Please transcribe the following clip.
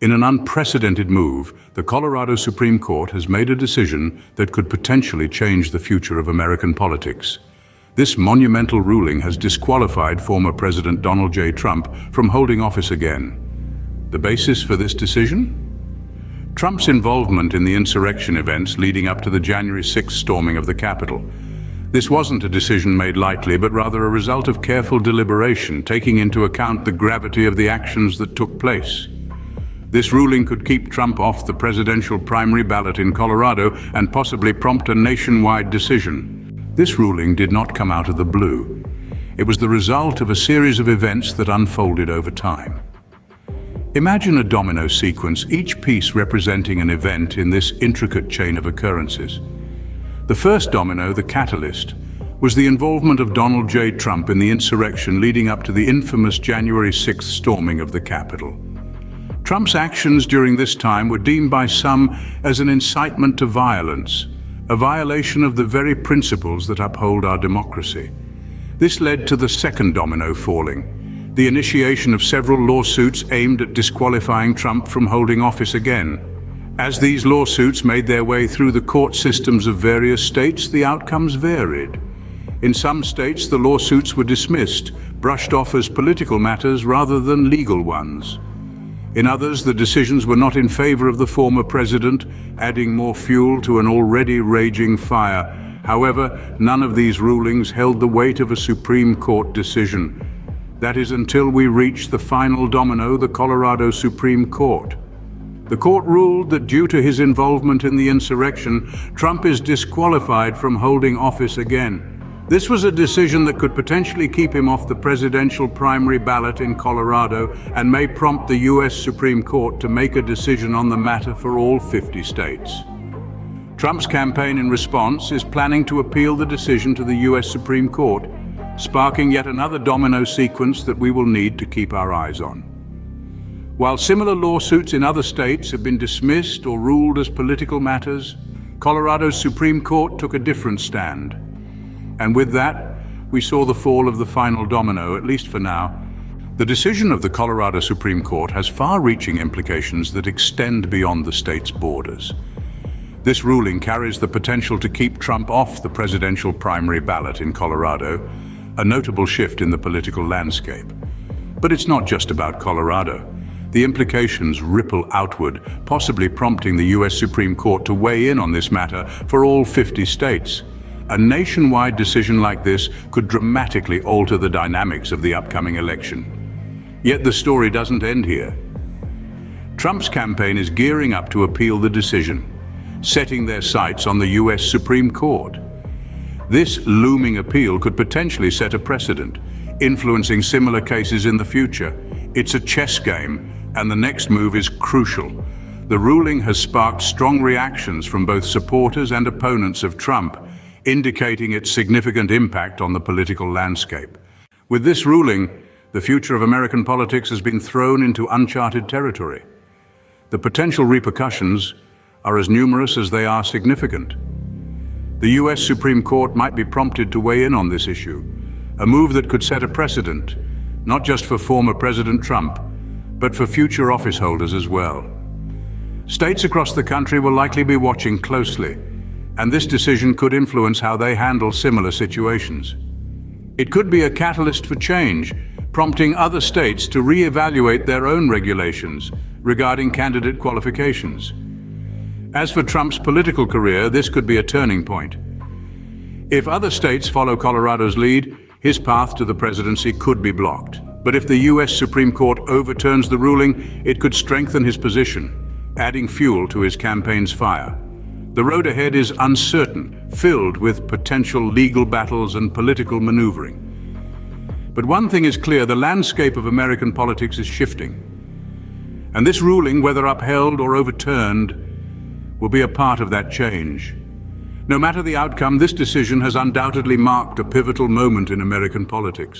In an unprecedented move, the Colorado Supreme Court has made a decision that could potentially change the future of American politics. This monumental ruling has disqualified former President Donald J. Trump from holding office again. The basis for this decision? Trump's involvement in the insurrection events leading up to the January 6th storming of the Capitol. This wasn't a decision made lightly, but rather a result of careful deliberation, taking into account the gravity of the actions that took place. This ruling could keep Trump off the presidential primary ballot in Colorado and possibly prompt a nationwide decision. This ruling did not come out of the blue. It was the result of a series of events that unfolded over time. Imagine a domino sequence, each piece representing an event in this intricate chain of occurrences. The first domino, the catalyst, was the involvement of Donald J. Trump in the insurrection leading up to the infamous January 6th storming of the Capitol. Trump's actions during this time were deemed by some as an incitement to violence, a violation of the very principles that uphold our democracy. This led to the second domino falling, the initiation of several lawsuits aimed at disqualifying Trump from holding office again. As these lawsuits made their way through the court systems of various states, the outcomes varied. In some states, the lawsuits were dismissed, brushed off as political matters rather than legal ones. In others, the decisions were not in favor of the former president, adding more fuel to an already raging fire. However, none of these rulings held the weight of a Supreme Court decision. That is until we reach the final domino, the Colorado Supreme Court. The court ruled that due to his involvement in the insurrection, Trump is disqualified from holding office again. This was a decision that could potentially keep him off the presidential primary ballot in Colorado and may prompt the U.S. Supreme Court to make a decision on the matter for all 50 states. Trump's campaign in response is planning to appeal the decision to the U.S. Supreme Court, sparking yet another domino sequence that we will need to keep our eyes on. While similar lawsuits in other states have been dismissed or ruled as political matters, Colorado's Supreme Court took a different stand. And with that, we saw the fall of the final domino, at least for now. The decision of the Colorado Supreme Court has far-reaching implications that extend beyond the state's borders. This ruling carries the potential to keep Trump off the presidential primary ballot in Colorado, a notable shift in the political landscape. But it's not just about Colorado. The implications ripple outward, possibly prompting the U.S. Supreme Court to weigh in on this matter for all 50 states. A nationwide decision like this could dramatically alter the dynamics of the upcoming election. Yet the story doesn't end here. Trump's campaign is gearing up to appeal the decision, setting their sights on the U.S. Supreme Court. This looming appeal could potentially set a precedent, influencing similar cases in the future. It's a chess game, and the next move is crucial. The ruling has sparked strong reactions from both supporters and opponents of Trump, indicating its significant impact on the political landscape. With this ruling, the future of American politics has been thrown into uncharted territory. The potential repercussions are as numerous as they are significant. The U.S. Supreme Court might be prompted to weigh in on this issue, a move that could set a precedent, not just for former President Trump, but for future office holders as well. States across the country will likely be watching closely, and this decision could influence how they handle similar situations. It could be a catalyst for change, prompting other states to re-evaluate their own regulations regarding candidate qualifications. As for Trump's political career, this could be a turning point. If other states follow Colorado's lead, his path to the presidency could be blocked. But if the U.S. Supreme Court overturns the ruling, it could strengthen his position, adding fuel to his campaign's fire. The road ahead is uncertain, filled with potential legal battles and political maneuvering. But one thing is clear, the landscape of American politics is shifting. And this ruling, whether upheld or overturned, will be a part of that change. No matter the outcome, this decision has undoubtedly marked a pivotal moment in American politics.